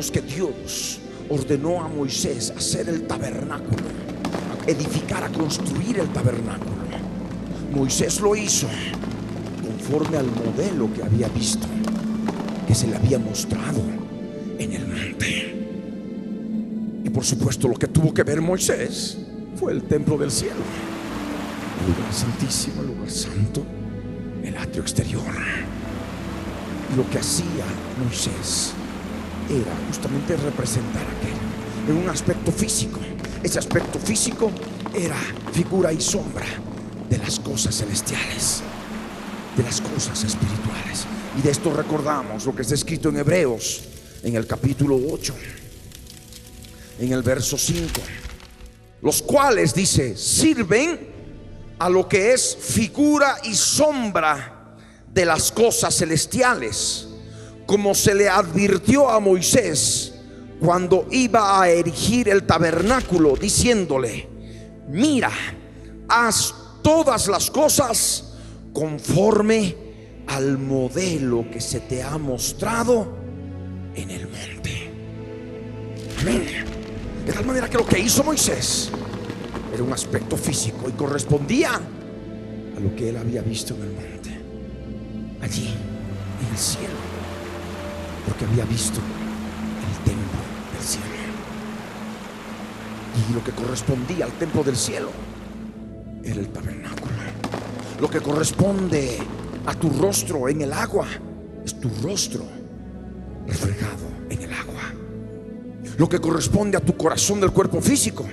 vemos que Dios ordenó a Moisés hacer el tabernáculo, a edificar, a construir el tabernáculo. Moisés lo hizo conforme al modelo que había visto, que se le había mostrado en el monte. Y por supuesto lo que tuvo que ver Moisés fue el templo del cielo, el lugar santísimo, el lugar santo, el atrio exterior. Y lo que hacía Moisés era justamente representar aquello en un aspecto físico. Ese aspecto físico era figura y sombra de las cosas celestiales, de las cosas espirituales. Y de esto recordamos lo que está escrito en Hebreos, en el capítulo 8, en el verso 5, los cuales, dice, sirven a lo que es figura y sombra de las cosas celestiales, como se le advirtió a Moisés cuando iba a erigir el tabernáculo, diciéndole: mira, haz todas las cosas conforme al modelo que se te ha mostrado en el monte. Amén. De tal manera que lo que hizo Moisés era un aspecto físico y correspondía a lo que él había visto en el monte, allí en el cielo, porque había visto el templo del cielo. Y lo que correspondía al templo del cielo era el tabernáculo. Lo que corresponde a tu rostro en el agua es tu rostro reflejado en el agua. Lo que corresponde a tu corazón del cuerpo físico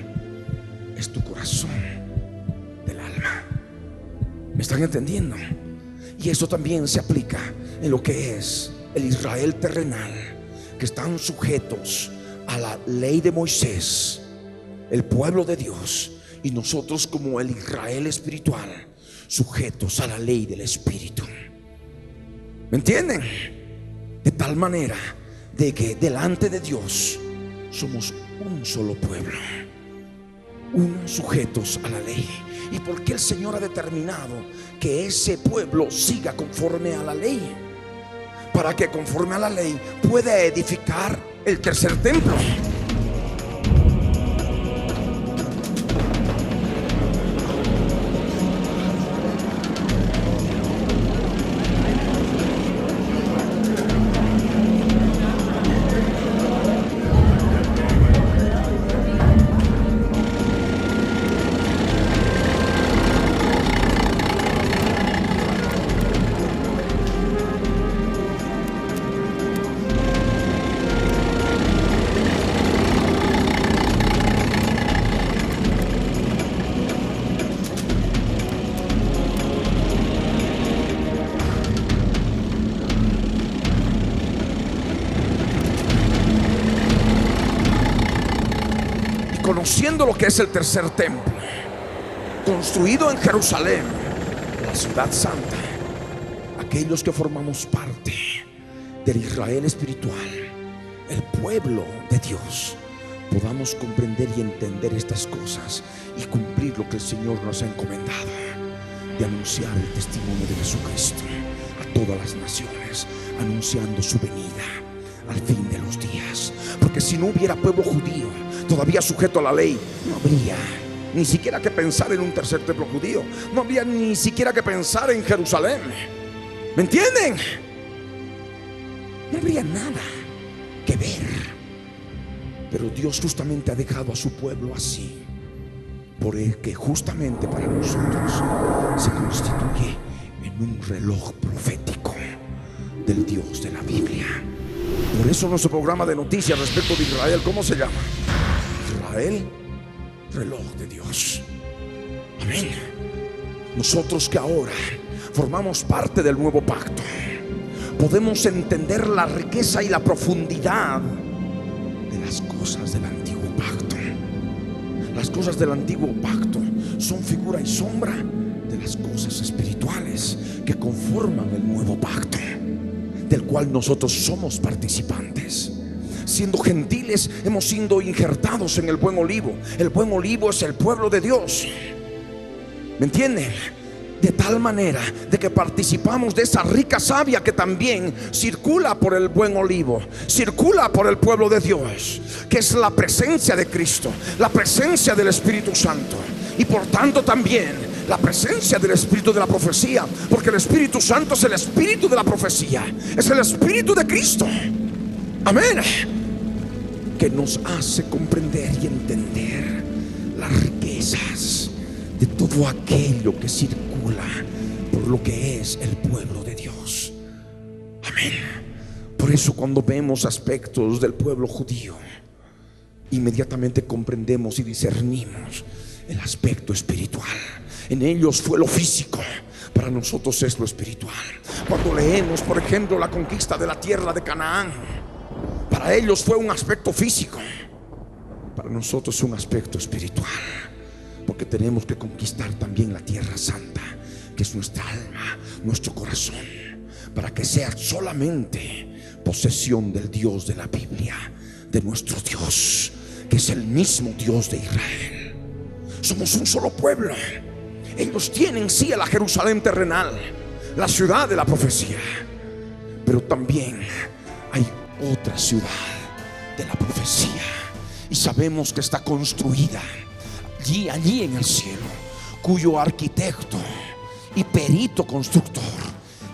es tu corazón del alma. ¿Me están entendiendo? Y eso también se aplica en lo que es el Israel terrenal, que están sujetos a la ley de Moisés, el pueblo de Dios, y nosotros como el Israel espiritual, sujetos a la ley del Espíritu. ¿Me entienden? De tal manera de que delante de Dios somos un solo pueblo, unos sujetos a la ley. ¿Y por qué el Señor ha determinado que ese pueblo siga conforme a la ley? Para que conforme a la ley pueda edificar el tercer templo. Conociendo lo que es el tercer templo, construido en Jerusalén, la ciudad santa, aquellos que formamos parte del Israel espiritual, el pueblo de Dios, podamos comprender y entender estas cosas y cumplir lo que el Señor nos ha encomendado, de anunciar el testimonio de Jesucristo a todas las naciones, anunciando su venida al fin de los días. Porque si no hubiera pueblo judío todavía sujeto a la ley, no habría ni siquiera que pensar en un tercer templo judío, no habría ni siquiera que pensar en Jerusalén. ¿Me entienden? No habría nada que ver. Pero Dios justamente ha dejado a su pueblo así, porque justamente para nosotros se constituye en un reloj profético del Dios de la Biblia. Por eso nuestro programa de noticias respecto de Israel, ¿cómo se llama? Israel, reloj de Dios. Amén. Nosotros que ahora formamos parte del nuevo pacto, podemos entender la riqueza y la profundidad de las cosas del antiguo pacto. Las cosas del antiguo pacto son figura y sombra de las cosas espirituales que conforman el nuevo pacto, del cual nosotros somos participantes. Siendo gentiles, hemos sido injertados en el buen olivo. El buen olivo es el pueblo de Dios. ¿Me entienden? de tal manera de que participamos de esa rica savia que también circula por el buen olivo, circula por el pueblo de Dios, que es la presencia de Cristo, la presencia del Espíritu Santo, y por tanto también la presencia del Espíritu de la profecía, porque el Espíritu Santo es el Espíritu de la profecía, es el Espíritu de Cristo. Amén. Que nos hace comprender y entender las riquezas de todo aquello que circula por lo que es el pueblo de Dios. Amén. Por eso cuando vemos aspectos del pueblo judío, inmediatamente comprendemos y discernimos el aspecto espiritual. En ellos fue lo físico, para nosotros es lo espiritual. Cuando leemos, por ejemplo, la conquista de la tierra de Canaán, para ellos fue un aspecto físico, para nosotros es un aspecto espiritual, porque tenemos que conquistar también la tierra santa, que es nuestra alma, nuestro corazón, para que sea solamente posesión del Dios de la Biblia, de nuestro Dios, que es el mismo Dios de Israel. Somos un solo pueblo. Ellos tienen sí a la Jerusalén terrenal, la ciudad de la profecía, pero también hay otra ciudad de la profecía, y sabemos que está construida allí en el cielo, cuyo arquitecto y perito constructor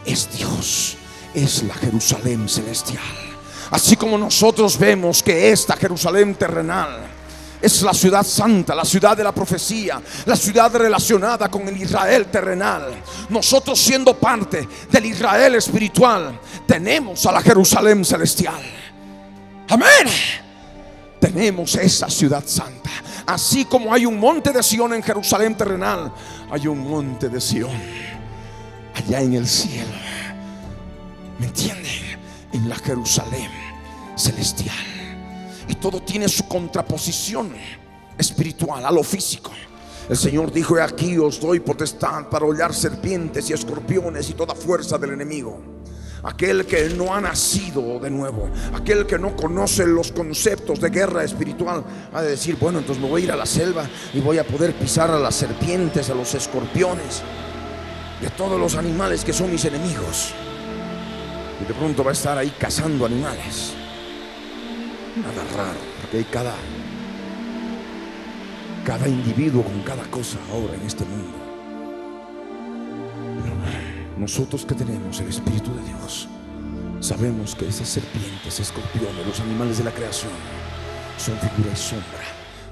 es Dios, es la Jerusalén celestial. Así como nosotros vemos que esta Jerusalén terrenal es la ciudad santa, la ciudad de la profecía, la ciudad relacionada con el Israel terrenal, nosotros siendo parte del Israel espiritual, tenemos a la Jerusalén celestial. Amén. Tenemos esa ciudad santa. Así como hay un monte de Sión en Jerusalén terrenal, hay un monte de Sión allá en el cielo. ¿Me entienden? En la Jerusalén celestial. Y todo tiene su contraposición espiritual a lo físico. El Señor dijo: aquí os doy potestad para hollar serpientes y escorpiones y toda fuerza del enemigo. Aquel que no ha nacido de nuevo, aquel que no conoce los conceptos de guerra espiritual, ha de decir: bueno, entonces me voy a ir a la selva y voy a poder pisar a las serpientes, a los escorpiones, de todos los animales que son mis enemigos. Y de pronto va a estar ahí cazando animales. Nada raro, porque hay cada individuo con cada cosa ahora en este mundo. Pero nosotros que tenemos el Espíritu de Dios, sabemos que esas serpientes, escorpiones, los animales de la creación, son figura y sombra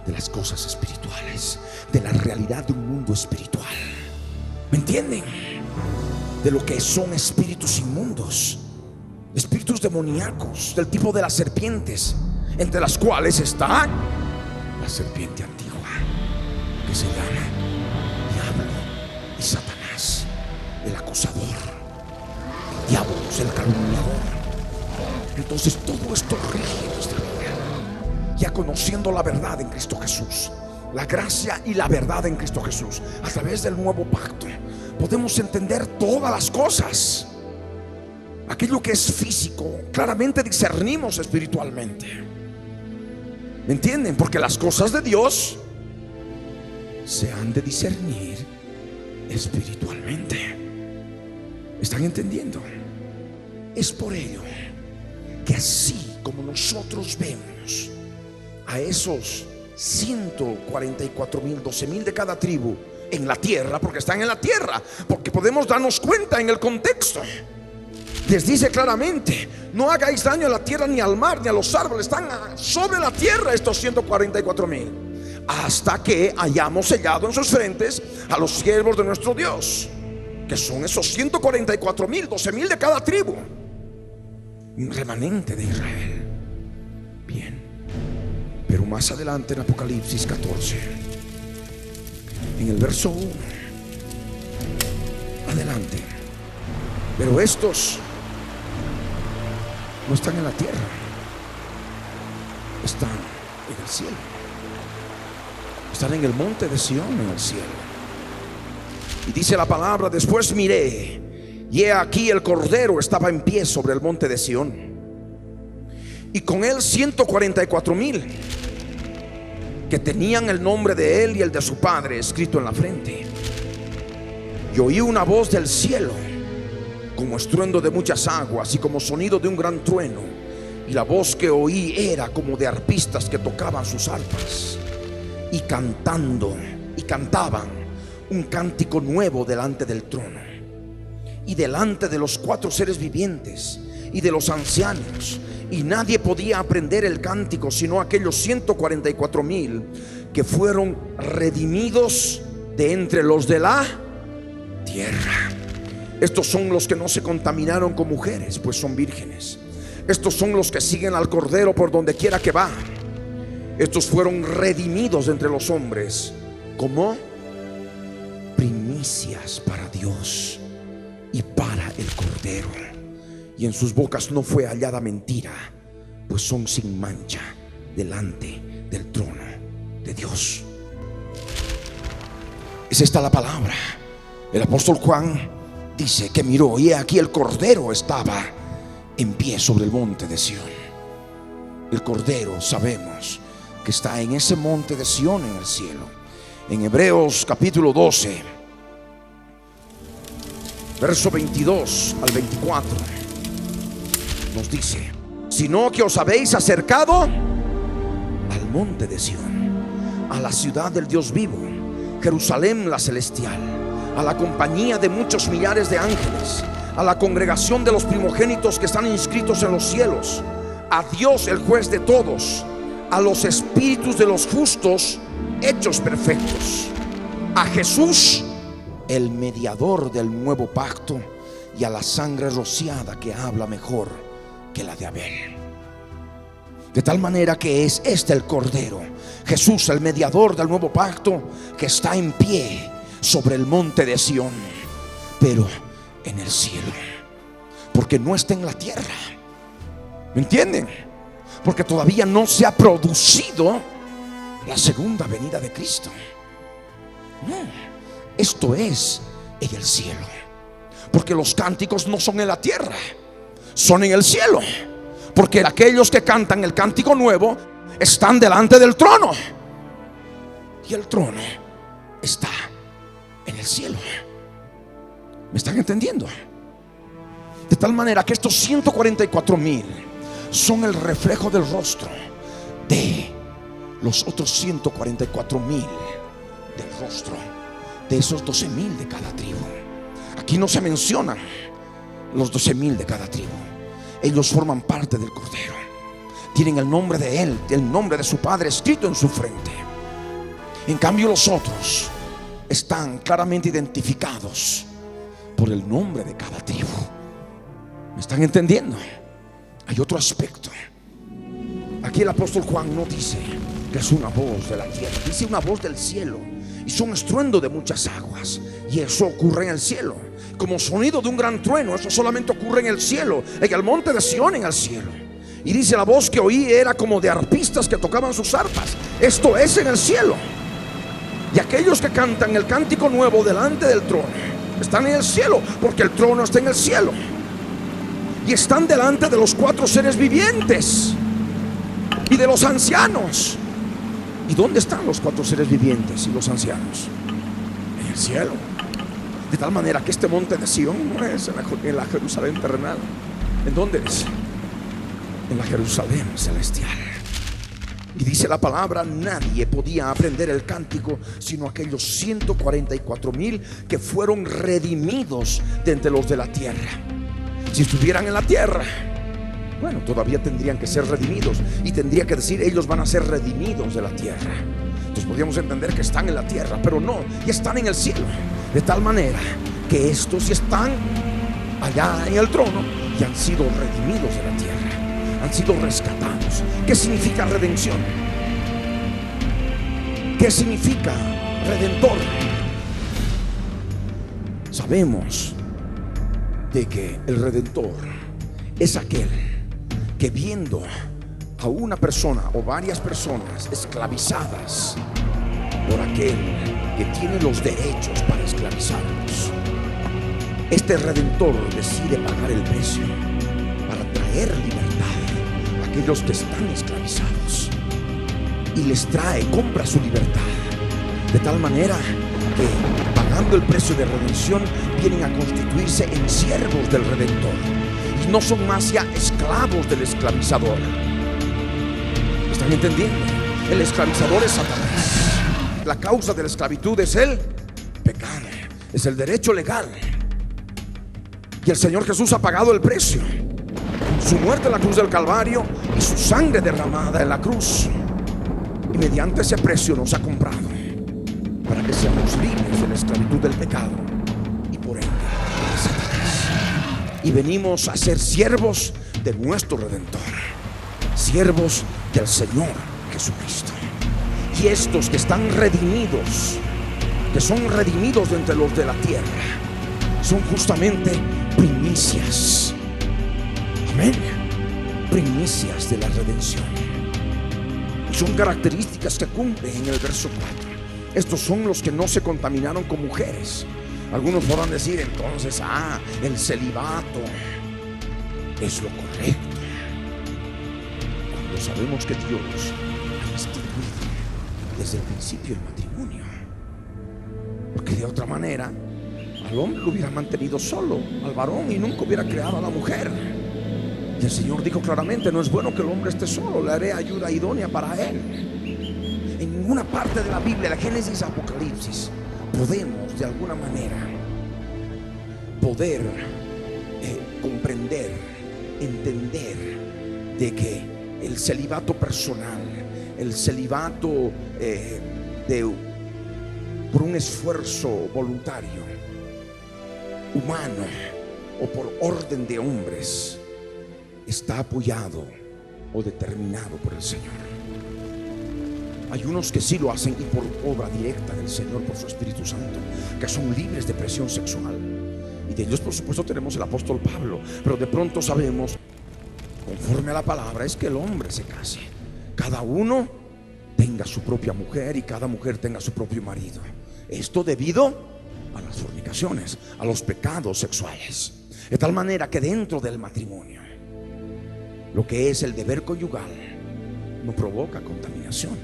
de las cosas espirituales, de la realidad de un mundo espiritual. ¿Me entienden? De lo que son espíritus inmundos, espíritus demoníacos, del tipo de las serpientes, entre las cuales está la serpiente antigua, que se llama Diablo y Satanás, el acusador, el diablo, el calumniador. Entonces todo esto rige nuestra vida, ya conociendo la verdad en Cristo Jesús, la gracia y la verdad en Cristo Jesús. A través del nuevo pacto podemos entender todas las cosas. Aquello que es físico, claramente discernimos espiritualmente. ¿Me entienden? Porque las cosas de Dios se han de discernir espiritualmente. ¿Están entendiendo? Es por ello que así como nosotros vemos a esos 144,000, 12,000 de cada tribu en la tierra, porque están en la tierra, porque podemos darnos cuenta en el contexto. Les dice claramente: no hagáis daño a la tierra, ni al mar, ni a los árboles. Están sobre la tierra estos 144,000, hasta que hayamos sellado en sus frentes a los siervos de nuestro Dios, que son esos 144,000, 12,000 de cada tribu, un remanente de Israel. Bien, pero más adelante en Apocalipsis 14, en el verso 1, adelante: pero estos no están en la tierra, están en el cielo, están en el monte de Sión, en el cielo. Y dice la palabra: después miré, y he aquí el Cordero estaba en pie sobre el monte de Sión, y con él 144,000 que tenían el nombre de él y el de su padre escrito en la frente. Y oí una voz del cielo, como estruendo de muchas aguas y como sonido de un gran trueno. Y la voz que oí era como de arpistas que tocaban sus arpas y cantaban un cántico nuevo delante del trono y delante de los 4 seres vivientes y de los ancianos. Y nadie podía aprender el cántico sino aquellos 144,000 que fueron redimidos de entre los de la tierra. Estos son los que no se contaminaron con mujeres, pues son vírgenes. Estos son los que siguen al Cordero por donde quiera que va. Estos fueron redimidos de entre los hombres como primicias para Dios y para el Cordero. Y en sus bocas no fue hallada mentira, pues son sin mancha delante del trono de Dios. Es esta la palabra. El apóstol Juan dice que miró y aquí el Cordero estaba en pie sobre el monte de Sión. El Cordero sabemos que está en ese monte de Sión en el cielo. En Hebreos capítulo 12, verso 22 al 24 nos dice: sino que os habéis acercado al monte de Sión, a la ciudad del Dios vivo, Jerusalén la celestial, a la compañía de muchos millares de ángeles, a la congregación de los primogénitos que están inscritos en los cielos, a Dios el juez de todos, a los espíritus de los justos hechos perfectos, a Jesús el mediador del nuevo pacto, y a la sangre rociada que habla mejor que la de Abel. De tal manera que es este el Cordero, Jesús el mediador del nuevo pacto, que está en pie sobre el monte de Sión, pero en el cielo, porque no está en la tierra. ¿Me entienden? Porque todavía no se ha producido la segunda venida de Cristo. No, esto es en el cielo, porque los cánticos no son en la tierra, son en el cielo. Porque aquellos que cantan el cántico nuevo están delante del trono, y el trono está en el cielo. ¿Me están entendiendo? De tal manera que estos 144,000 son el reflejo del rostro de los otros 144,000 del rostro de esos 12,000 de cada tribu. Aquí no se mencionan los 12,000 de cada tribu. Ellos forman parte del Cordero, tienen el nombre de Él, el nombre de su Padre escrito en su frente. En cambio los otros están claramente identificados por el nombre de cada tribu. ¿Me están entendiendo? Hay otro aspecto. Aquí el apóstol Juan no dice que es una voz de la tierra, dice una voz del cielo, y son estruendo de muchas aguas. Y eso ocurre en el cielo, como sonido de un gran trueno. Eso solamente ocurre en el cielo, en el monte de Sión, en el cielo. Y dice: la voz que oí era como de arpistas que tocaban sus arpas. Esto es en el cielo. Y aquellos que cantan el cántico nuevo delante del trono están en el cielo, porque el trono está en el cielo. Y están delante de los 4 seres vivientes y de los ancianos. ¿Y dónde están los 4 seres vivientes y los ancianos? En el cielo. De tal manera que este monte de Sión no es en la Jerusalén terrenal. ¿En dónde es? En la Jerusalén celestial. Y dice la palabra: nadie podía aprender el cántico sino aquellos 144,000 que fueron redimidos de entre los de la tierra. Si estuvieran en la tierra, bueno, todavía tendrían que ser redimidos, y tendría que decir: ellos van a ser redimidos de la tierra. Entonces podríamos entender que están en la tierra, pero no, y están en el cielo. De tal manera que estos están allá en el trono y han sido redimidos de la tierra, han sido rescatados. ¿Qué significa redención? ¿Qué significa redentor? Sabemos de que el redentor es aquel que, viendo a una persona o varias personas esclavizadas por aquel que tiene los derechos para esclavizarlos, este redentor decide pagar el precio para traer libertad a aquellos que están esclavizados, y les trae, compra su libertad, de tal manera que, pagando pagando el precio de redención, vienen a constituirse en siervos del Redentor y no son más ya esclavos del esclavizador. ¿Están entendiendo? El esclavizador es Satanás. La causa de la esclavitud es el pecado, es el derecho legal. Y el Señor Jesús ha pagado el precio, su muerte en la cruz del Calvario y su sangre derramada en la cruz. Y mediante ese precio nos ha comprado para que seamos libres de la esclavitud del pecado y por ende de Satanás. Y venimos a ser siervos de nuestro Redentor, siervos del Señor Jesucristo. Y estos que están redimidos, que son redimidos de entre los de la tierra, son justamente primicias. Amén. Primicias de la redención. Y son características que cumple en el verso 4. Estos son los que no se contaminaron con mujeres. Algunos podrán decir entonces, el celibato es lo correcto, cuando sabemos que Dios ha instituido desde el principio el matrimonio. Porque de otra manera al hombre lo hubiera mantenido solo, al varón, y nunca hubiera creado a la mujer. Y el Señor dijo claramente: no es bueno que el hombre esté solo, le haré ayuda idónea para él. En ninguna parte de la Biblia, de Génesis a Apocalipsis, podemos de alguna manera poder comprender, entender de que el celibato personal, el celibato por un esfuerzo voluntario, humano o por orden de hombres, está apoyado o determinado por el Señor. Hay unos que sí lo hacen y por obra directa del Señor, por su Espíritu Santo, que son libres de presión sexual. Y de ellos por supuesto tenemos el apóstol Pablo. Pero de pronto sabemos, conforme a la palabra, es que el hombre se case, cada uno tenga su propia mujer y cada mujer tenga su propio marido. Esto debido a las fornicaciones, a los pecados sexuales. De tal manera que dentro del matrimonio, lo que es el deber conyugal no provoca contaminación.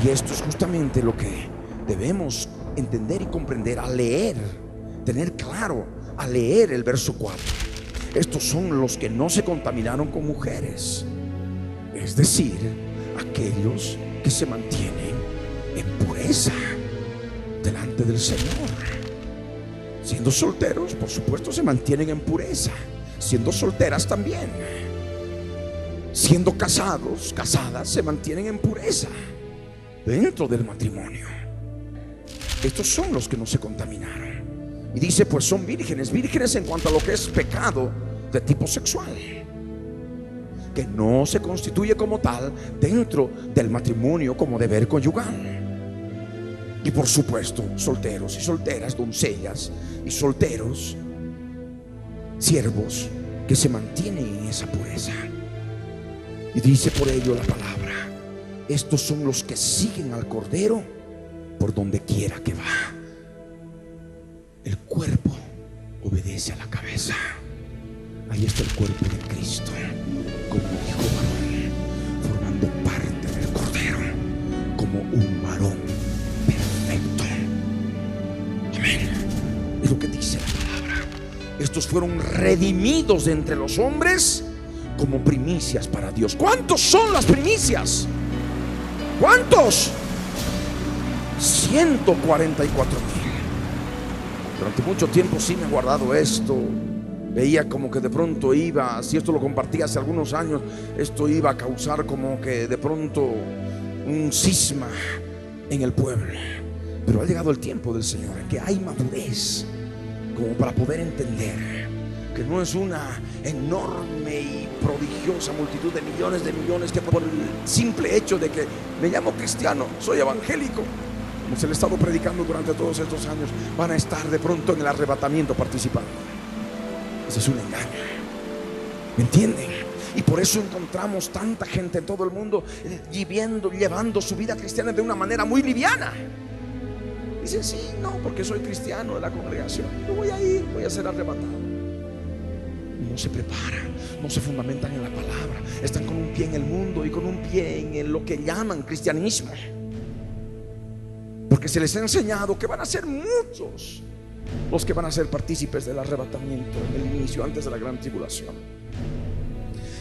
Y esto es justamente lo que debemos entender y comprender al leer, tener claro al leer el verso 4. Estos son los que no se contaminaron con mujeres, es decir, aquellos que se mantienen en pureza delante del Señor. Siendo solteros, por supuesto, se mantienen en pureza. Siendo solteras también. Siendo casados, casadas, se mantienen en pureza dentro del matrimonio. Estos son los que no se contaminaron. Y dice, pues son vírgenes. Vírgenes en cuanto a lo que es pecado de tipo sexual, que no se constituye como tal dentro del matrimonio como deber conyugal. Y por supuesto, solteros y solteras, doncellas y solteros, siervos que se mantienen en esa pureza. Y dice por ello la palabra: estos son los que siguen al Cordero por donde quiera que va. El cuerpo obedece a la cabeza. Ahí está el cuerpo de Cristo, como hijo varón, formando parte del Cordero, como un varón perfecto. Amén. Es lo que dice la palabra. Estos fueron redimidos de entre los hombres como primicias para Dios. ¿Cuántos son las primicias? ¿Cuántos? 144,000. Durante mucho tiempo sí me he guardado esto. Veía como que de pronto iba, si esto lo compartí hace algunos años, esto iba a causar como que de pronto un cisma en el pueblo. Pero ha llegado el tiempo del Señor en que hay madurez como para poder entender que no es una enorme y prodigiosa multitud de millones que por el simple hecho de que me llamo cristiano, soy evangélico, como se le ha estado predicando durante todos estos años, van a estar de pronto en el arrebatamiento participando. Ese es un engaño. ¿Me entienden? Y por eso encontramos tanta gente en todo el mundo llevando su vida cristiana de una manera muy liviana. Dicen, sí, no, porque soy cristiano de la congregación, yo voy a ir, voy a ser arrebatado. No se preparan, no se fundamentan en la palabra. Están con un pie en el mundo y con un pie en lo que llaman cristianismo. porque se les ha enseñado que van a ser muchos los que van a ser partícipes del arrebatamiento en el inicio, antes de la gran tribulación.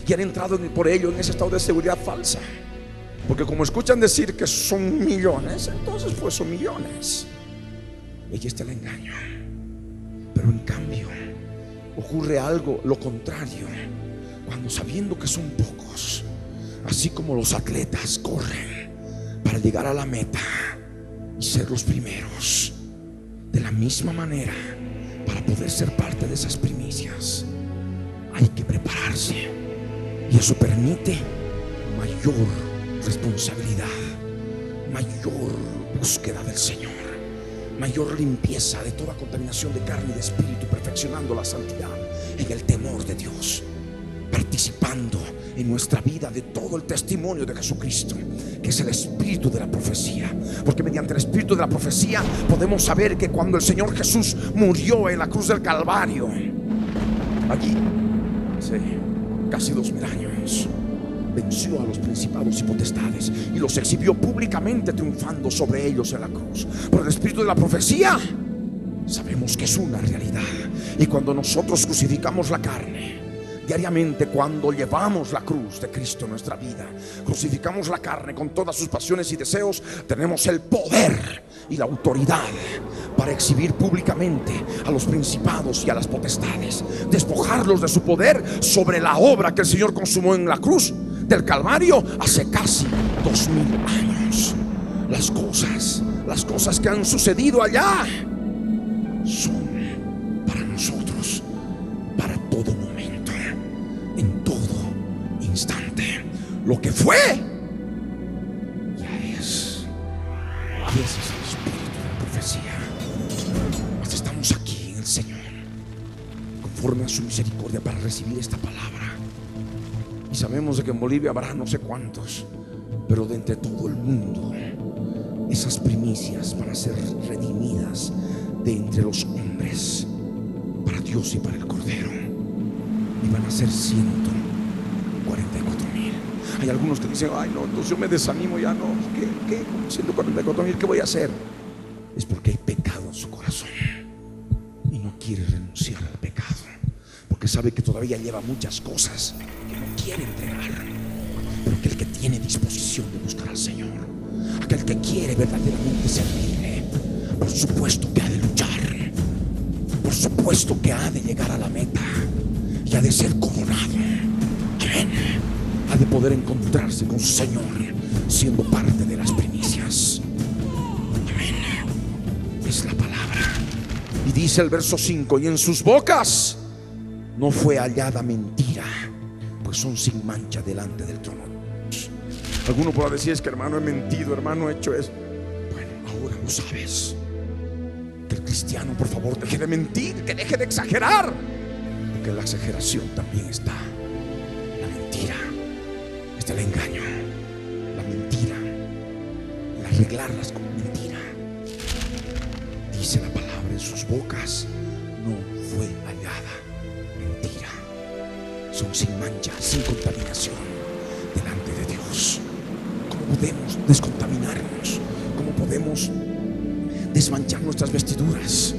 Y han entrado por ello en ese estado de seguridad falsa, porque como escuchan decir que son millones, entonces pues son millones. Y allí está el engaño. Pero en cambio ocurre algo, lo contrario, cuando sabiendo que son pocos, así como los atletas corren para llegar a la meta y ser los primeros, de la misma manera, para poder ser parte de esas primicias, hay que prepararse. Y eso permite mayor responsabilidad, mayor búsqueda del Señor, mayor limpieza de toda contaminación de carne y de espíritu, perfeccionando la santidad en el temor de Dios, participando en nuestra vida de todo el testimonio de Jesucristo, que es el espíritu de la profecía. Porque mediante el espíritu de la profecía podemos saber que cuando el Señor Jesús murió en la cruz del Calvario, allí hace casi 2000 años, venció a los principados y potestades y los exhibió públicamente, triunfando sobre ellos en la cruz. Por el espíritu de la profecía sabemos que es una realidad. Y cuando nosotros crucificamos la carne diariamente, cuando llevamos la cruz de Cristo en nuestra vida, crucificamos la carne con todas sus pasiones y deseos, tenemos el poder y la autoridad para exhibir públicamente a los principados y a las potestades, despojarlos de su poder sobre la obra que el Señor consumó en la cruz del Calvario hace casi 2000 años. Las cosas que han sucedido allá son para nosotros, para todo momento, en todo instante. Lo que fue, ya es. Y ese es el espíritu de la profecía. Mas estamos aquí en el Señor, conforme a su misericordia, para recibir esta palabra. Y sabemos de que en Bolivia habrá no sé cuántos, pero de entre todo el mundo, esas primicias van a ser redimidas de entre los hombres para Dios y para el Cordero, y van a ser 144,000. Hay algunos que dicen: ay no, entonces yo me desanimo, ya no, ¿qué? 144,000, ¿qué voy a hacer? Es porque hay pecado en su corazón y no quiere renunciar al pecado, porque sabe que todavía lleva muchas cosas que no quiere entregar. Pero aquel que tiene disposición de buscar al Señor, aquel que quiere verdaderamente servirle, por supuesto que ha de luchar, por supuesto que ha de llegar a la meta y ha de ser coronado. Amén. Ha de poder encontrarse con su Señor siendo parte de las primicias. Amén. Es la palabra. Y dice el verso 5: y en sus bocas no fue hallada mentira, pues son sin mancha delante del trono. Alguno podrá decir: es que hermano, he mentido, hermano, he hecho eso. Bueno, ahora lo sabes. Que el cristiano, por favor, deje de mentir, que deje de exagerar, porque en la exageración también está la mentira, está el engaño, la mentira, el arreglarlas con mentira. Dice la palabra: en sus bocas no fue hallada mentira, son sin mancha, sin contaminación delante de Dios. ¿Cómo podemos descontaminarnos? ¿Cómo podemos desmanchar nuestras vestiduras?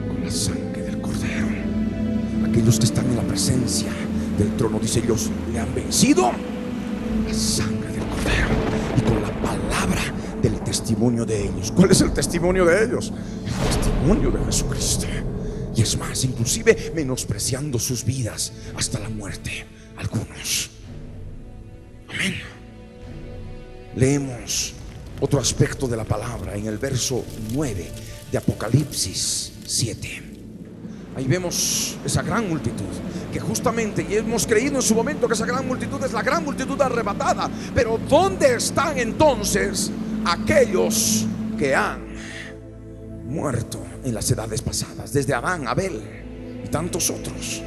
Con la sangre del Cordero. Aquellos que están en la presencia del trono, dice, ellos le han vencido la sangre del Cordero y con la palabra del testimonio de ellos. ¿Cuál es el testimonio de ellos? El testimonio de Jesucristo. Y es más, inclusive menospreciando sus vidas hasta la muerte, algunos. Amén. Leemos otro aspecto de la palabra en el verso 9 de Apocalipsis 7. Ahí vemos esa gran multitud que justamente, y hemos creído en su momento que esa gran multitud es la gran multitud arrebatada. Pero ¿dónde están entonces aquellos que han muerto en las edades pasadas, desde Adán, Abel y tantos otros?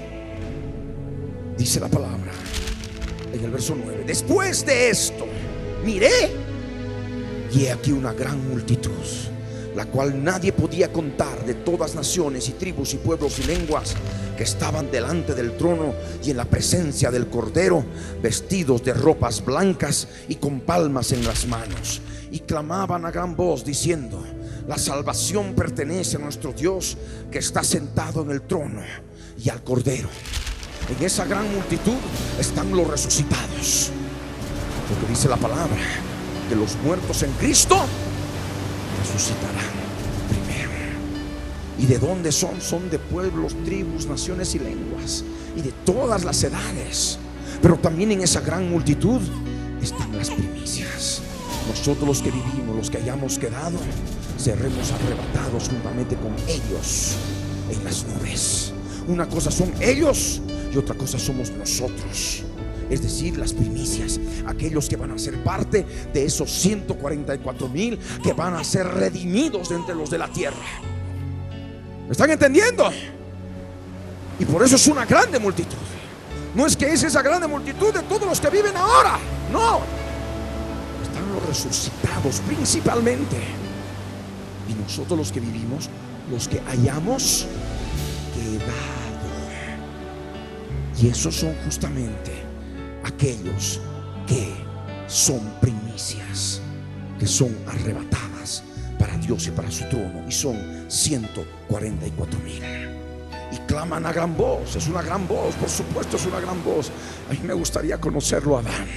Dice la palabra en el verso 9: después de esto miré, y he aquí una gran multitud, la cual nadie podía contar, de todas naciones y tribus y pueblos y lenguas, que estaban delante del trono y en la presencia del Cordero, vestidos de ropas blancas y con palmas en las manos, y clamaban a gran voz diciendo: la salvación pertenece a nuestro Dios que está sentado en el trono y al Cordero. En esa gran multitud están los resucitados, porque dice la palabra que los muertos en Cristo resucitarán primero. ¿Y de dónde son? Son de pueblos, tribus, naciones y lenguas, y de todas las edades. Pero también en esa gran multitud están las primicias. Nosotros los que vivimos, los que hayamos quedado, seremos arrebatados juntamente con ellos en las nubes. Una cosa son ellos y otra cosa somos nosotros. Es decir, las primicias, aquellos que van a ser parte de esos 144,000 que van a ser redimidos de entre los de la tierra. ¿Me están entendiendo? Y por eso es una grande multitud. No es que es esa grande multitud de todos los que viven ahora, no. Están los resucitados principalmente. Y nosotros los que vivimos, los que hayamos quedado. Y esos son justamente aquellos que son primicias, que son arrebatadas para Dios y para su trono. Y son 144,000. Y claman a gran voz. Es una gran voz, por supuesto es una gran voz. A mí me gustaría conocerlo a Adán.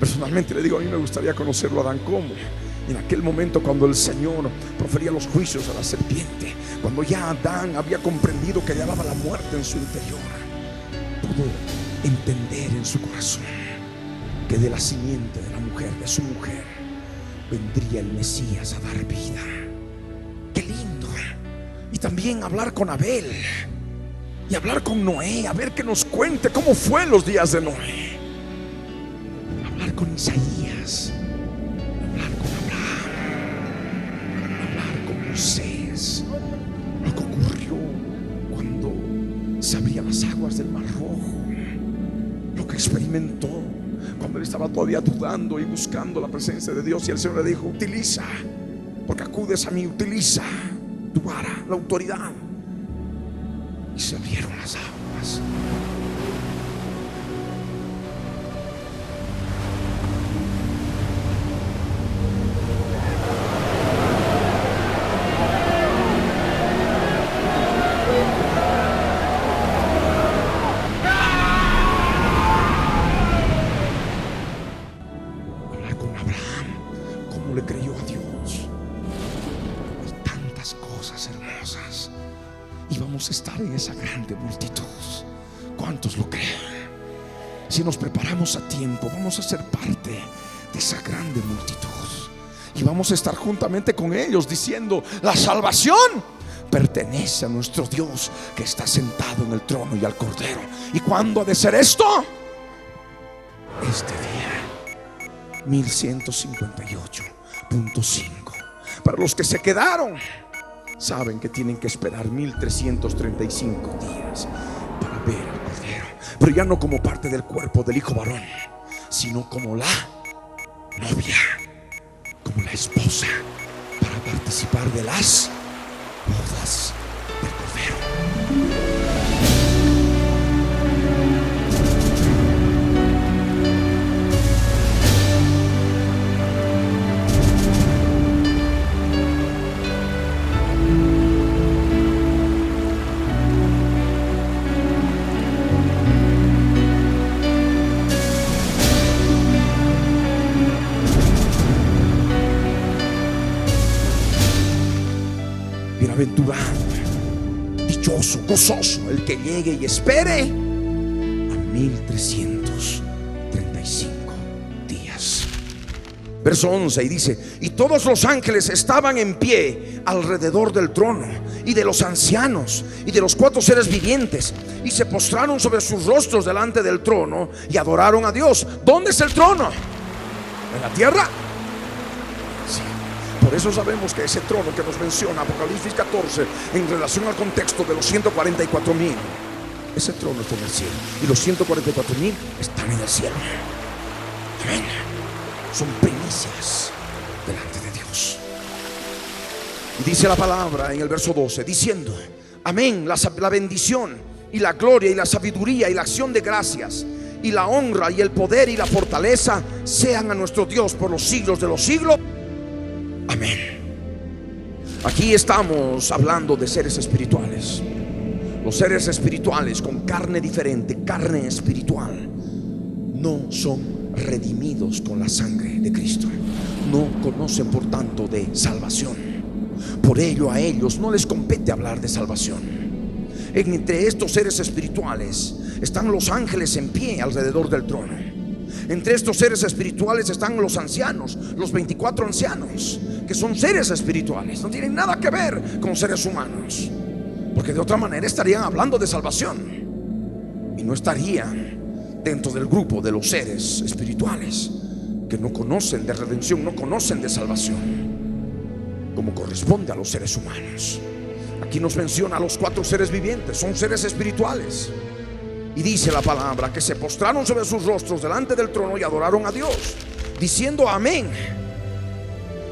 Personalmente le digo, a mí me gustaría conocerlo a Adán. ¿Cómo? En aquel momento cuando el Señor profería los juicios a la serpiente, cuando ya Adán había comprendido que hallaba la muerte en su interior, pudo entender en su corazón que de la simiente de la mujer, de su mujer, vendría el Mesías a dar vida. Qué lindo. Y también hablar con Abel y hablar con Noé, a ver que nos cuente cómo fue los días de Noé. Hablar con Isaías, hablar con Abraham, hablar con Moisés, lo que ocurrió cuando se abrían las aguas del Mar Rojo, lo que experimentó cuando él estaba todavía dudando y buscando la presencia de Dios, y el Señor le dijo: utiliza, porque acudes a mí, utiliza tu vara, la autoridad. Y se abrieron las aguas. Hablar con Abraham, cómo le creyó a Dios. Cosas hermosas. Y vamos a estar en esa grande multitud. ¿Cuántos lo creen? Si nos preparamos a tiempo, vamos a ser parte de esa grande multitud. Y vamos a estar juntamente con ellos diciendo: la salvación pertenece a nuestro Dios que está sentado en el trono y al Cordero. ¿Y cuándo ha de ser esto? Este día 1158.5. Para los que se quedaron, saben que tienen que esperar 1335 días para ver al Cordero, pero ya no como parte del cuerpo del Hijo varón, sino como la novia, como la esposa, para participar de las bodas del Cordero. Bienaventurado, dichoso, gozoso el que llegue y espere a 1335 días. Verso 11 y dice: y todos los ángeles estaban en pie alrededor del trono y de los ancianos y de los 4 seres vivientes, y se postraron sobre sus rostros delante del trono y adoraron a Dios. ¿Dónde es el trono? ¿En la tierra? Sí. Por eso sabemos que ese trono que nos menciona Apocalipsis 14 en relación al contexto de los 144,000, ese trono está en el cielo, y los 144,000 están en el cielo. Amén. Son primicias delante de Dios. Y dice la palabra en el verso 12, diciendo: amén, la bendición y la gloria y la sabiduría y la acción de gracias y la honra y el poder y la fortaleza sean a nuestro Dios por los siglos de los siglos. Amén. Aquí estamos hablando de seres espirituales. Los seres espirituales con carne diferente, carne espiritual, no son redimidos con la sangre de Cristo. No conocen por tanto de salvación. Por ello a ellos no les compete hablar de salvación. Entre estos seres espirituales están los ángeles en pie alrededor del trono. Entre estos seres espirituales están los ancianos, los 24 ancianos, que son seres espirituales. No tienen nada que ver con seres humanos, porque de otra manera estarían hablando de salvación y no estarían dentro del grupo de los seres espirituales que no conocen de redención, no conocen de salvación, como corresponde a los seres humanos. Aquí nos menciona a los 4 seres vivientes, son seres espirituales. Y dice la palabra que se postraron sobre sus rostros delante del trono y adoraron a Dios, diciendo amén.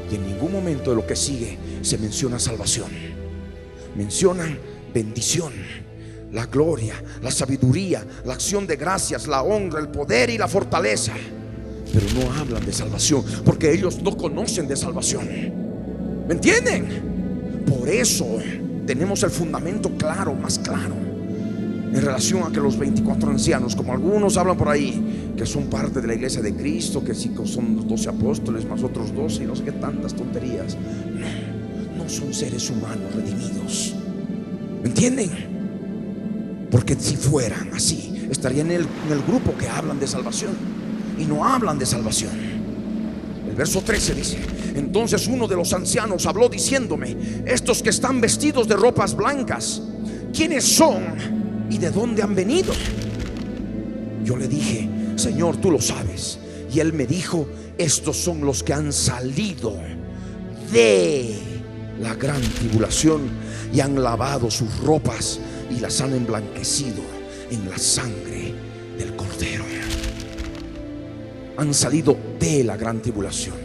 Y en ningún momento de lo que sigue se menciona salvación. Mencionan bendición, la gloria, la sabiduría, la acción de gracias, la honra, el poder y la fortaleza. Pero no hablan de salvación, porque ellos no conocen de salvación. ¿Me entienden? Por eso tenemos el fundamento claro, más claro, en relación a que los 24 ancianos, como algunos hablan por ahí, que son parte de la iglesia de Cristo, que sí son los 12 apóstoles más otros 12 y no sé qué tantas tonterías. No son seres humanos redimidos. ¿Me entienden? Porque si fueran así, estarían en el grupo que hablan de salvación, y no hablan de salvación. El verso 13 dice: entonces uno de los ancianos habló diciéndome: estos que están vestidos de ropas blancas, ¿quiénes son y de dónde han venido? Yo le dije: Señor, tú lo sabes. Y él me dijo: estos son los que han salido de la gran tribulación y han lavado sus ropas y las han emblanquecido en la sangre del Cordero. Han salido de la gran tribulación.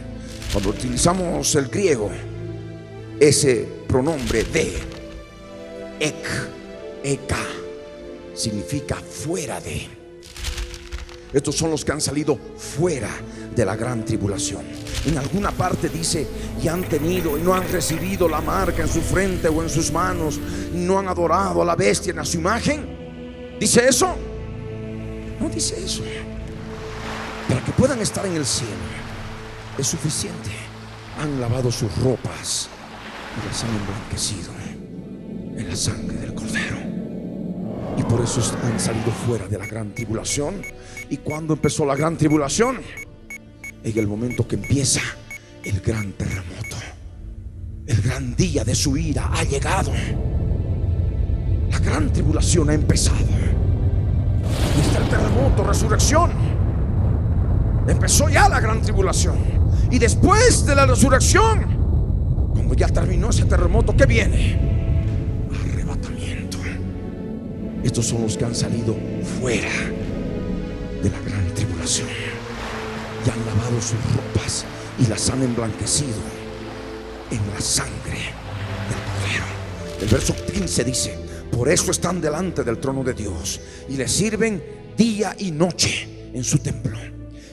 Cuando utilizamos el griego, ese pronombre de, eka, significa fuera de. Estos son los que han salido fuera de la gran tribulación. En alguna parte dice: y han tenido y no han recibido la marca en su frente o en sus manos, y no han adorado a la bestia ni a su imagen. ¿Dice eso? No dice eso. Para que puedan estar en el cielo es suficiente. Han lavado sus ropas y las han emblanquecido en la sangre del Cordero. Y por eso han salido fuera de la gran tribulación. ¿Y cuándo empezó la gran tribulación? En el momento que empieza el gran terremoto. El gran día de su ira ha llegado. La gran tribulación ha empezado. Y está el terremoto, resurrección. Empezó ya la gran tribulación. Y después de la resurrección, cuando ya terminó ese terremoto, ¿qué viene? Arrebatamiento. Estos son los que han salido fuera de la gran tribulación y han lavado sus ropas y las han emblanquecido en la sangre del Cordero. El verso 15 dice: por eso están delante del trono de Dios y le sirven día y noche en su templo.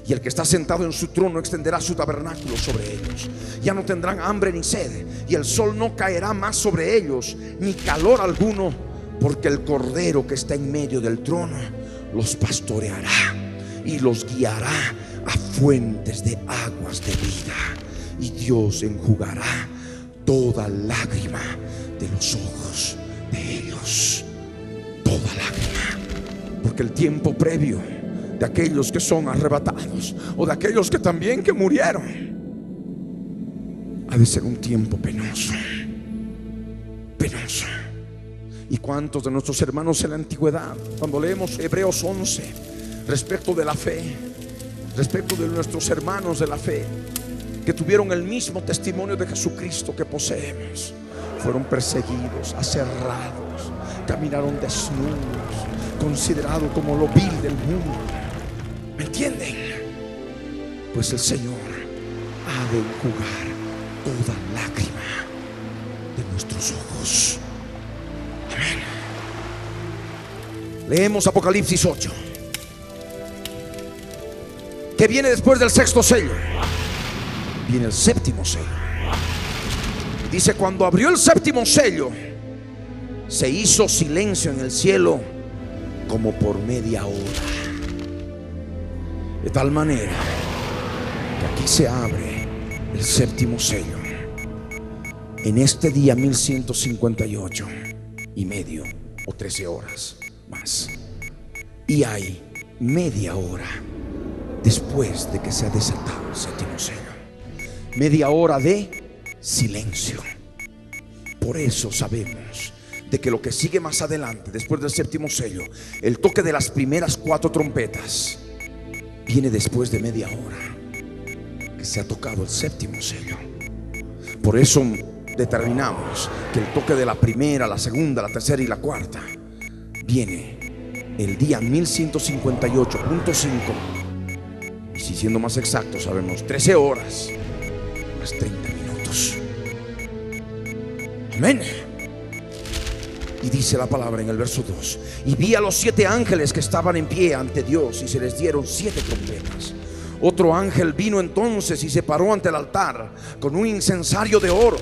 Y el que está sentado en su trono extenderá su tabernáculo sobre ellos. Ya no tendrán hambre ni sed, y el sol no caerá más sobre ellos, ni calor alguno, porque el Cordero que está en medio del trono los pastoreará y los guiará a fuentes de aguas de vida. Y Dios enjugará toda lágrima de los ojos de ellos. Toda lágrima. Porque el tiempo previo de aquellos que son arrebatados, o de aquellos que también que murieron, ha de ser un tiempo penoso. Penoso. ¿Y cuántos de nuestros hermanos en la antigüedad, cuando leemos Hebreos 11 respecto de la fe, respecto de nuestros hermanos de la fe, que tuvieron el mismo testimonio de Jesucristo que poseemos, fueron perseguidos, aserrados, caminaron desnudos, considerados como lo vil del mundo? ¿Me entienden? Pues el Señor ha de enjugar toda lágrima de nuestros ojos. Amén. Leemos Apocalipsis 8. ¿Qué viene después del sexto sello? Viene el séptimo sello. Dice: cuando abrió el séptimo sello, se hizo silencio en el cielo como por media hora. De tal manera que aquí se abre el séptimo sello. En este día 1158 y medio o 13 horas más. Y hay media hora después de que se ha desatado el séptimo sello. Media hora de silencio. Por eso sabemos de que lo que sigue más adelante, después del séptimo sello, el toque de las primeras 4 trompetas, viene después de media hora que se ha tocado el séptimo sello. Por eso determinamos que el toque de la primera, la segunda, la tercera y la cuarta viene el día 1158.5. Y si siendo más exactos, sabemos 13 horas más 30 minutos. Amén. Y dice la palabra en el verso 2: y vi a los 7 ángeles que estaban en pie ante Dios, y se les dieron 7 trompetas. Otro ángel vino entonces y se paró ante el altar con un incensario de oro,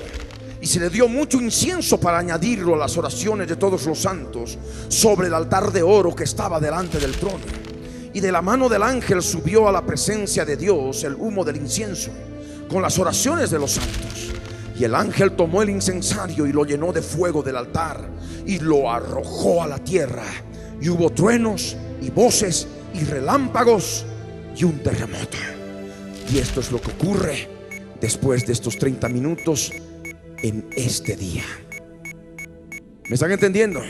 y se le dio mucho incienso para añadirlo a las oraciones de todos los santos sobre el altar de oro que estaba delante del trono. Y de la mano del ángel subió a la presencia de Dios el humo del incienso con las oraciones de los santos. Y el ángel tomó el incensario y lo llenó de fuego del altar y lo arrojó a la tierra. Y hubo truenos y voces y relámpagos y un terremoto. Y esto es lo que ocurre después de estos 30 minutos en este día. ¿Me están entendiendo?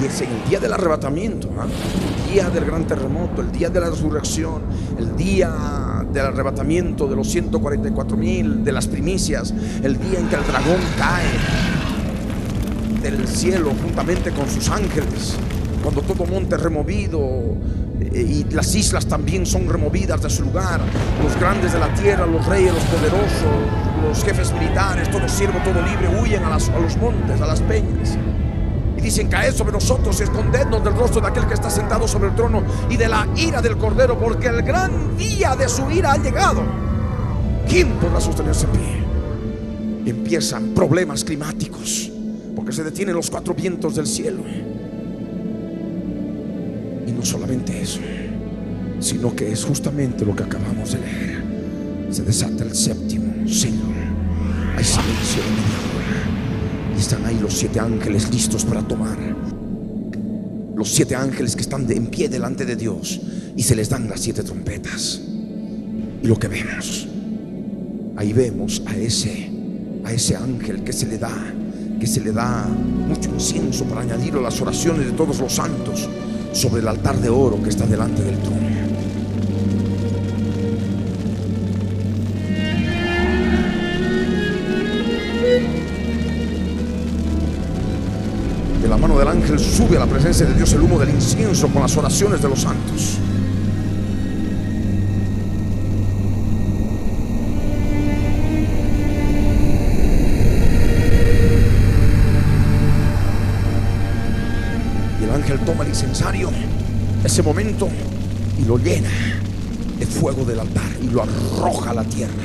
Y es en el día del arrebatamiento, el día del gran terremoto, el día de la resurrección, el día del arrebatamiento de los 144,000 de las primicias, el día en que el dragón cae del cielo juntamente con sus ángeles, cuando todo monte es removido y las islas también son removidas de su lugar, los grandes de la tierra, los reyes, los poderosos, los jefes militares, todo siervo, todo libre, huyen a los montes, a las peñas. Dicen: caed sobre nosotros y escondednos del rostro de aquel que está sentado sobre el trono y de la ira del cordero, porque el gran día de su ira ha llegado. ¿Quién podrá sostenerse en pie? Empiezan problemas climáticos, porque se detienen los 4 vientos del cielo. Y no solamente eso, sino que es justamente lo que acabamos de leer. Se desata el séptimo sello. Hay silencio de media hora. Y están ahí los 7 ángeles listos para tomar. Los 7 ángeles que están en pie delante de Dios, y se les dan las 7 trompetas. Y lo que vemos, ahí vemos a ese ángel que se le da mucho incienso para añadirlo a las oraciones de todos los santos sobre el altar de oro que está delante del trono. De la mano del ángel sube a la presencia de Dios el humo del incienso con las oraciones de los santos. Y el ángel toma el incensario, ese momento, y lo llena de fuego del altar y lo arroja a la tierra.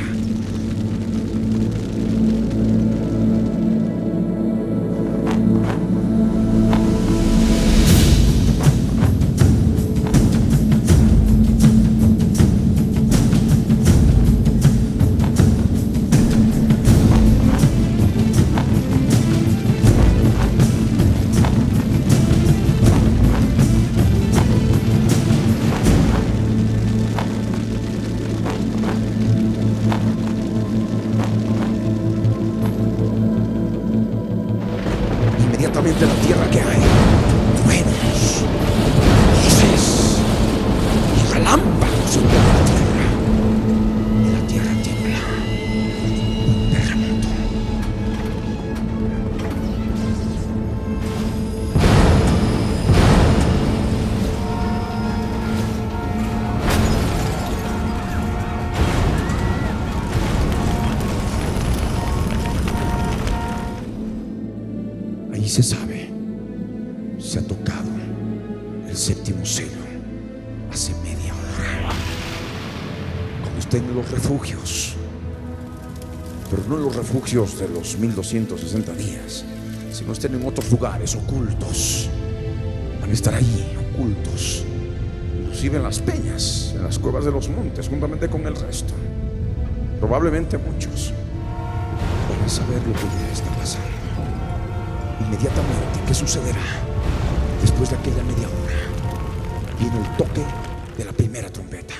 Inmediatamente la tierra que hay truenos, voces y relámpagos sobre la tierra, y la tierra tiembla. Un terremoto. Ahí se sabe, se ha tocado el séptimo sello hace media hora. estén en los refugios, pero no en los refugios de los 1260 días, sino estén en otros lugares ocultos. Van a estar ahí ocultos, inclusive en las peñas, en las cuevas de los montes, juntamente con el resto. Probablemente muchos van a saber lo que ya está pasando. Inmediatamente, ¿qué sucederá? Después de aquella media hora viene el toque de la primera trompeta,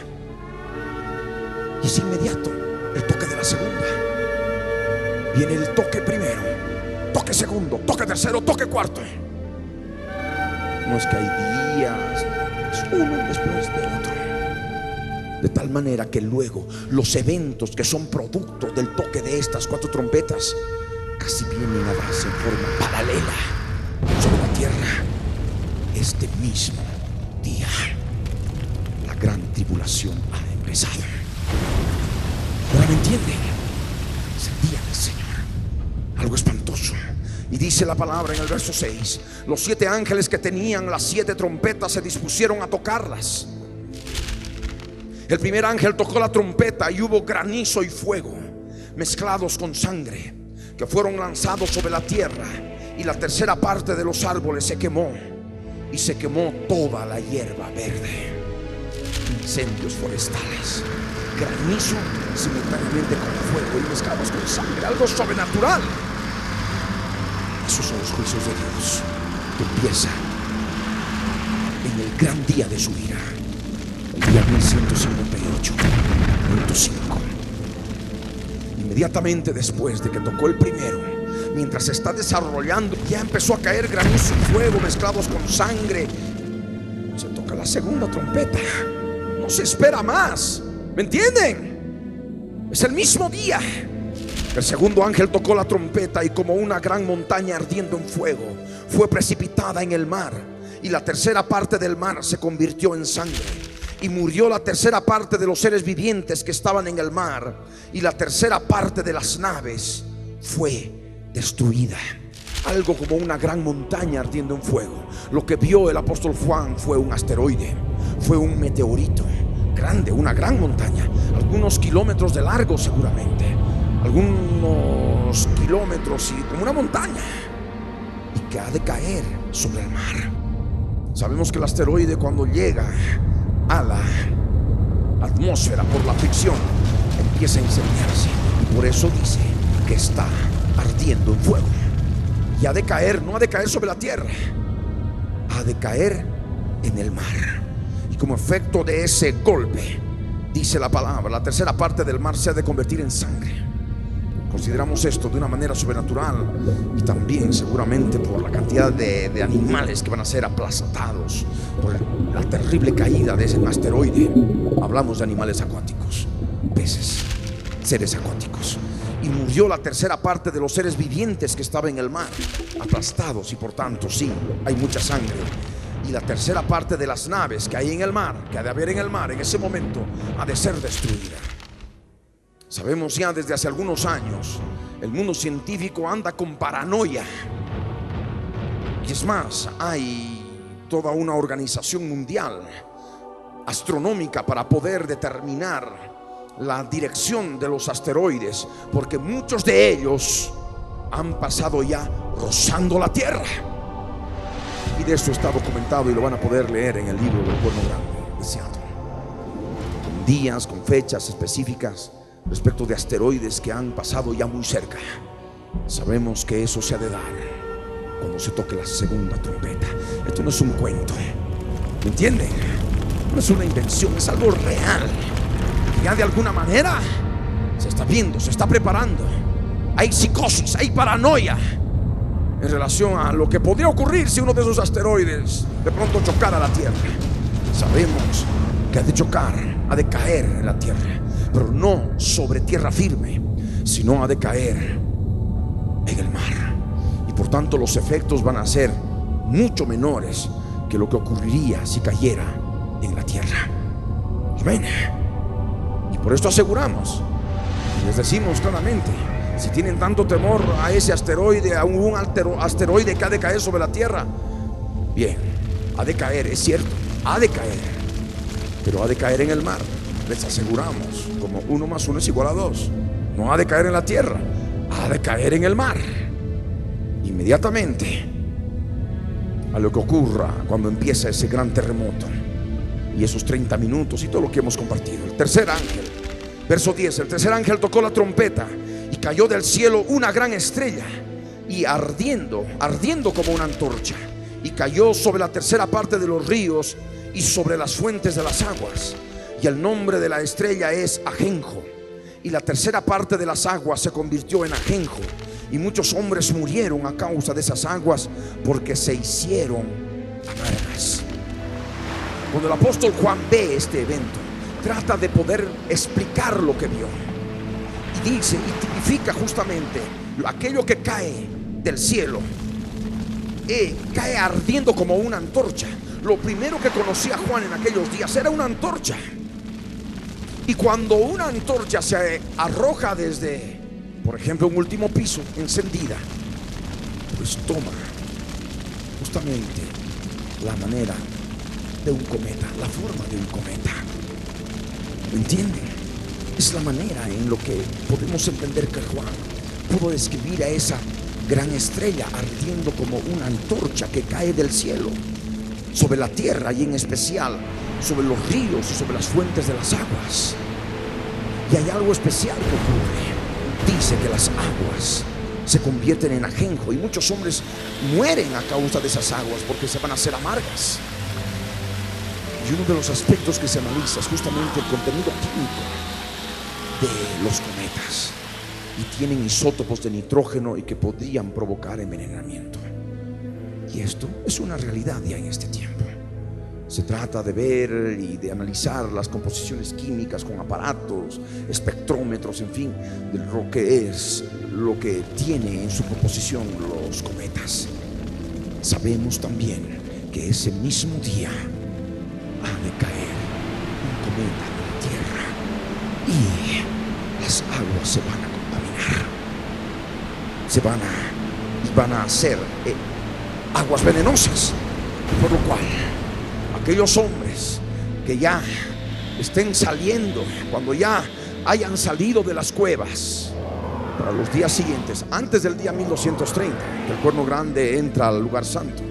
y es inmediato el toque de la segunda. Viene el toque primero, toque segundo, toque tercero, toque cuarto. No es que hay días, es uno después de otro, de tal manera que luego los eventos que son producto del toque de estas cuatro trompetas casi vienen a darse en forma paralela sobre la tierra. Este mismo día la gran tribulación ha empezado. ¿Ahora me entienden? Es el día del Señor, algo espantoso. Y dice la palabra en el verso 6: los 7 ángeles que tenían las 7 trompetas se dispusieron a tocarlas. El primer ángel tocó la trompeta y hubo granizo y fuego mezclados con sangre, que fueron lanzados sobre la tierra, y la tercera parte de los árboles se quemó, y se quemó toda la hierba verde. Incendios forestales, granizo simultáneamente con fuego y mezclados con sangre, algo sobrenatural. Esos son los juicios de Dios que empieza en el gran día de su ira, el día 1158.5. Inmediatamente después de que tocó el primero, mientras se está desarrollando, ya empezó a caer granizo y fuego mezclados con sangre. Se toca la segunda trompeta, no se espera más, ¿me entienden? Es el mismo día. El segundo ángel tocó la trompeta, y como una gran montaña ardiendo en fuego fue precipitada en el mar, y la tercera parte del mar se convirtió en sangre, y murió la tercera parte de los seres vivientes que estaban en el mar, y la tercera parte de las naves fue destruida. Algo como una gran montaña ardiendo en fuego. Lo que vio el apóstol Juan fue un asteroide, fue un meteorito grande, una gran montaña, algunos kilómetros de largo seguramente, algunos kilómetros, y como una montaña, y que ha de caer sobre el mar. Sabemos que el asteroide, cuando llega a la atmósfera por la fricción, empieza a incendiarse, y por eso dice que está ardiendo en fuego. Y ha de caer, no ha de caer sobre la tierra, ha de caer en el mar. Y como efecto de ese golpe, dice la palabra, la tercera parte del mar se ha de convertir en sangre. Consideramos esto de una manera sobrenatural, y también seguramente por la cantidad de animales que van a ser aplastados por la terrible caída de ese asteroide. Hablamos de animales acuáticos, peces, seres acuáticos. Y murió la tercera parte de los seres vivientes que estaban en el mar, aplastados, y por tanto sí, hay mucha sangre. Y la tercera parte de las naves que hay en el mar, que ha de haber en el mar en ese momento, ha de ser destruida. Sabemos ya desde hace algunos años, el mundo científico anda con paranoia. Y es más, hay toda una organización mundial astronómica para poder determinar la dirección de los asteroides, porque muchos de ellos han pasado ya rozando la tierra. Y de esto está documentado, y lo van a poder leer en el libro del Cuerno Grande de Seattle, con días, con fechas específicas respecto de asteroides que han pasado ya muy cerca. Sabemos que eso se ha de dar cuando se toque la segunda trompeta. Esto no es un cuento, ¿me entienden? No es una invención, es algo real. Ya de alguna manera se está viendo, se está preparando. Hay psicosis, hay paranoia en relación a lo que podría ocurrir si uno de esos asteroides de pronto chocara la tierra. Sabemos que ha de chocar, ha de caer en la tierra, pero no sobre tierra firme, sino ha de caer en el mar. Y por tanto los efectos van a ser mucho menores que lo que ocurriría si cayera en la tierra. Amén. Y por esto aseguramos y les decimos claramente: si tienen tanto temor a ese asteroide, a un asteroide que ha de caer sobre la tierra, bien, ha de caer, es cierto, ha de caer, pero ha de caer en el mar. les aseguramos, como 1 más 1 es igual a 2, no ha de caer en la tierra, ha de caer en el mar. Inmediatamente a lo que ocurra cuando empieza ese gran terremoto y esos 30 minutos y todo lo que hemos compartido. El tercer ángel, verso 10, el tercer ángel tocó la trompeta y cayó del cielo una gran estrella, y ardiendo como una antorcha, y cayó sobre la tercera parte de los ríos y sobre las fuentes de las aguas. Y el nombre de la estrella es Ajenjo, y la tercera parte de las aguas se convirtió en ajenjo, y muchos hombres murieron a causa de esas aguas, porque se hicieron amargas. Cuando el apóstol Juan ve este evento, trata de poder explicar lo que vio, y dice y tipifica justamente aquello que cae del cielo, cae ardiendo como una antorcha. Lo primero que conocía Juan en aquellos días era una antorcha. Y cuando una antorcha se arroja desde, por ejemplo, un último piso encendida, pues toma justamente la manera de un cometa, la forma de un cometa. ¿Lo entienden? Es la manera en lo que podemos entender que Juan pudo describir a esa gran estrella ardiendo como una antorcha que cae del cielo sobre la tierra, y en especial sobre los ríos y sobre las fuentes de las aguas. Y hay algo especial que ocurre. Dice que las aguas se convierten en ajenjo, y muchos hombres mueren a causa de esas aguas porque se van a hacer amargas. Y uno de los aspectos que se analiza es justamente el contenido químico de los cometas, y tienen isótopos de nitrógeno y que podrían provocar envenenamiento. Y esto es una realidad ya en este tiempo. Se trata de ver y de analizar las composiciones químicas con aparatos, espectrómetros, en fin, de lo que es, lo que tiene en su composición los cometas. Sabemos también que ese mismo día ha de caer un cometa en la tierra, y las aguas se van a contaminar, van a hacer aguas venenosas, por lo cual aquellos hombres que ya estén saliendo, cuando ya hayan salido de las cuevas, para los días siguientes, antes del día 1230, que el cuerno grande entra al lugar santo,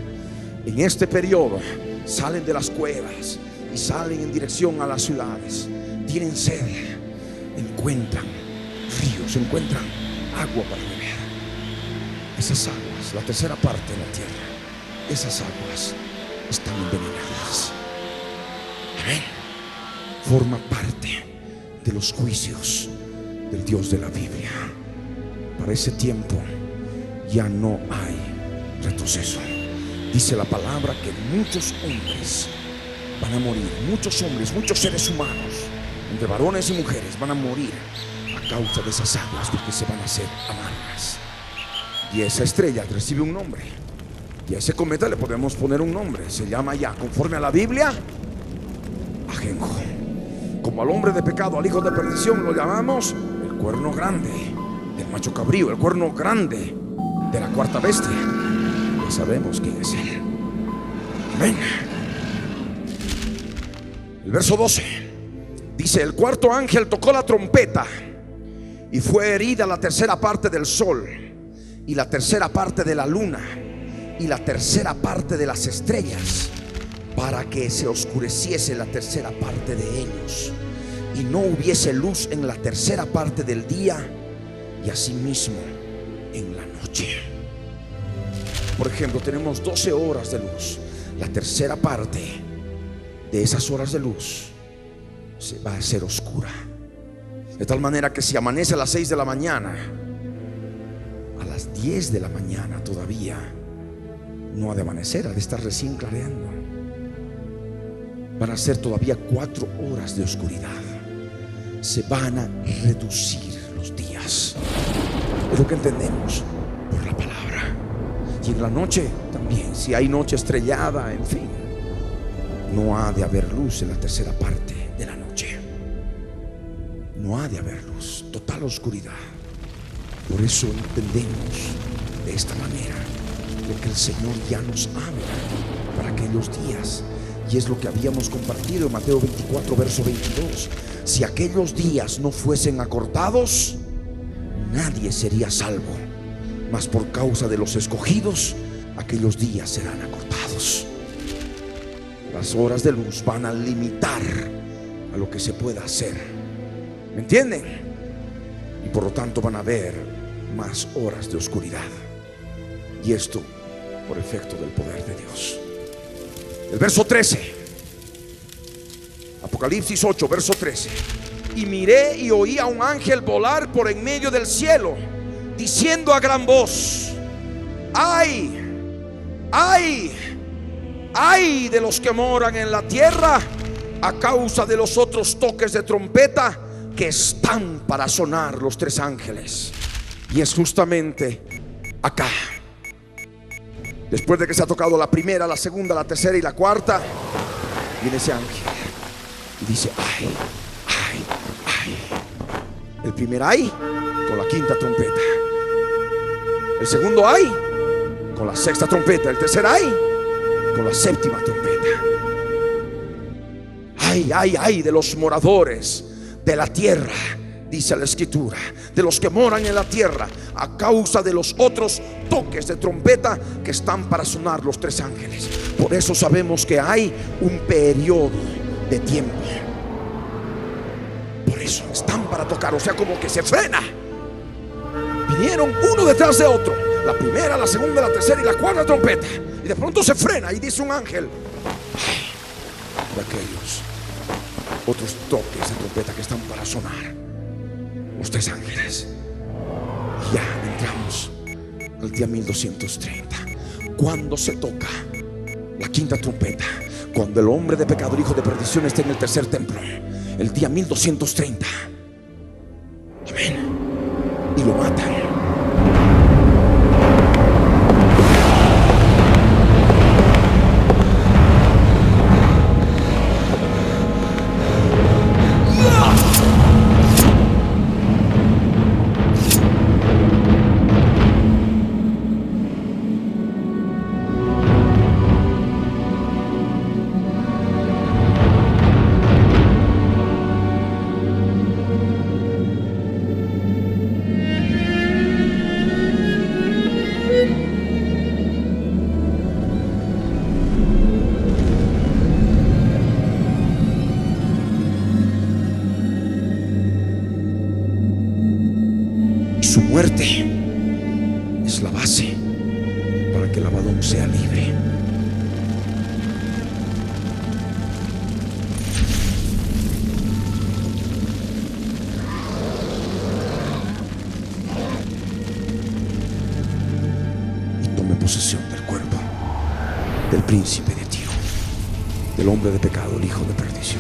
en este periodo salen de las cuevas y salen en dirección a las ciudades, tienen sed, encuentran ríos, encuentran agua para beber. Esas aguas, la tercera parte de la tierra, esas aguas están envenenadas. Amén. Forma parte de los juicios del Dios de la Biblia. Para ese tiempo ya no hay retroceso. Dice la palabra que muchos hombres van a morir, muchos hombres, muchos seres humanos, entre varones y mujeres, van a morir a causa de esas aguas, porque se van a hacer amargas. Y esa estrella recibe un nombre, y a ese cometa le podemos poner un nombre. Se llama ya, conforme a la Biblia, Ajenjo. Como al hombre de pecado, al hijo de perdición, lo llamamos el cuerno grande del macho cabrío, el cuerno grande de la cuarta bestia. Ya sabemos quién es él. Amén. El verso 12 dice: el cuarto ángel tocó la trompeta, y fue herida la tercera parte del sol, y la tercera parte de la luna, y la tercera parte de las estrellas, para que se oscureciese la tercera parte de ellos, y no hubiese luz en la tercera parte del día, y asimismo en la noche. Por ejemplo, tenemos 12 horas de luz. La tercera parte de esas horas de luz se va a hacer oscura, de tal manera que si amanece a las 6 de la mañana, a las 10 de la mañana todavía no ha de amanecer, ha de estar recién clareando. Van a ser todavía 4 horas de oscuridad. Se van a reducir los días. Es lo que entendemos por la palabra. Y en la noche también, si hay noche estrellada, en fin, no ha de haber luz en la tercera parte de la noche. No ha de haber luz, total oscuridad. Por eso entendemos de esta manera lo que el Señor ya nos habla para aquellos días. Y es lo que habíamos compartido en Mateo 24, verso 22. Si aquellos días no fuesen acortados, nadie sería salvo. Mas por causa de los escogidos, aquellos días serán acortados. Las horas de luz van a limitar a lo que se pueda hacer. ¿Me entienden? Y por lo tanto van a haber más horas de oscuridad. Y esto por efecto del poder de Dios. El verso 13, Apocalipsis 8, verso 13. Y miré y oí a un ángel volar por en medio del cielo, diciendo a gran voz: ¡ay! ¡ay! ¡ay de los que moran en la tierra a causa de los otros toques de trompeta que están para sonar los tres ángeles! Y es justamente acá, después de que se ha tocado la primera, la segunda, la tercera y la cuarta, viene ese ángel y dice: ¡ay! ¡ay! ¡ay! El primer ay con la quinta trompeta, el segundo ay con la sexta trompeta, el tercer ay con la séptima trompeta. ¡ay! ¡ay! ¡ay de los moradores de la tierra! Dice la escritura, de los que moran en la tierra a causa de los otros toques de trompeta que están para sonar los tres ángeles. Por eso sabemos que hay un periodo de tiempo. Por eso están para tocar, o sea, como que se frena. Vinieron uno detrás de otro, la primera, la segunda, la tercera y la cuarta trompeta, y de pronto se frena y dice un ángel: ¡ay! De aquellos otros toques de trompeta que están para sonar los tres ángeles. Ya entramos al día 1230, cuando se toca la quinta trompeta, cuando el hombre de pecado, el hijo de perdición, está en el tercer templo, el día 1230. Amén. Y lo matan. Su muerte es la base para que el Abadón sea libre. Y tome posesión del cuerpo del príncipe de Tiro, del hombre de pecado, el hijo de perdición.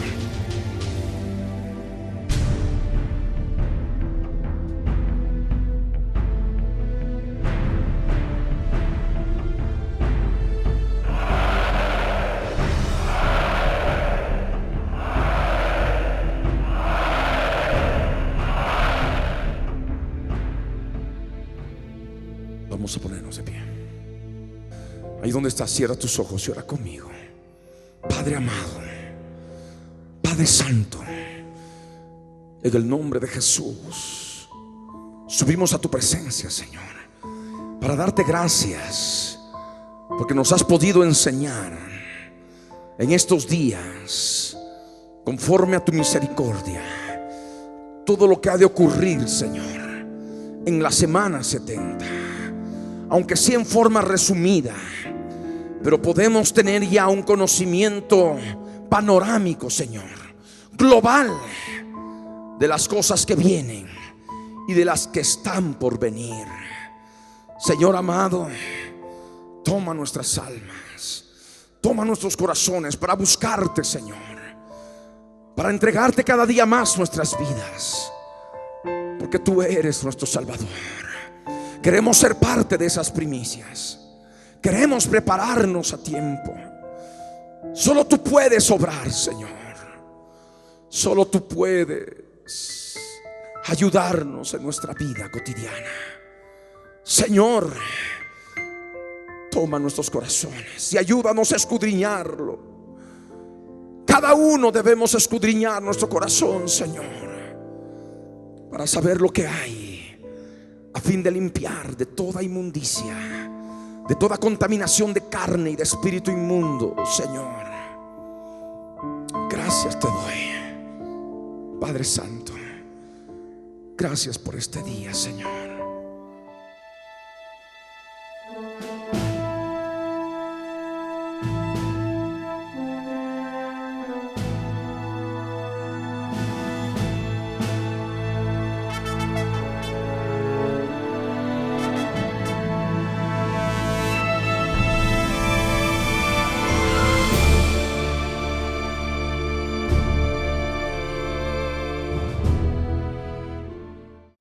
Vamos a ponernos de pie. Ahí donde estás, cierra tus ojos y ora conmigo. Padre amado, Padre santo, en el nombre de Jesús, subimos a tu presencia, Señor, para darte gracias porque nos has podido enseñar en estos días, conforme a tu misericordia, todo lo que ha de ocurrir, Señor, en la semana 70. Aunque sea en forma resumida, pero podemos tener ya un conocimiento panorámico, Señor, global, de las cosas que vienen y de las que están por venir. Señor amado, toma nuestras almas, toma nuestros corazones para buscarte, Señor, para entregarte cada día más nuestras vidas, porque tú eres nuestro Salvador. Queremos ser parte de esas primicias. Queremos prepararnos a tiempo. Solo tú puedes obrar, Señor. Solo tú puedes ayudarnos en nuestra vida cotidiana. Señor, toma nuestros corazones y ayúdanos a escudriñarlo. cada uno debemos escudriñar nuestro corazón, Señor, para saber lo que hay, a fin de limpiar de toda inmundicia, de toda contaminación de carne y de espíritu inmundo, Señor. Gracias te doy, Padre Santo. Gracias por este día, Señor.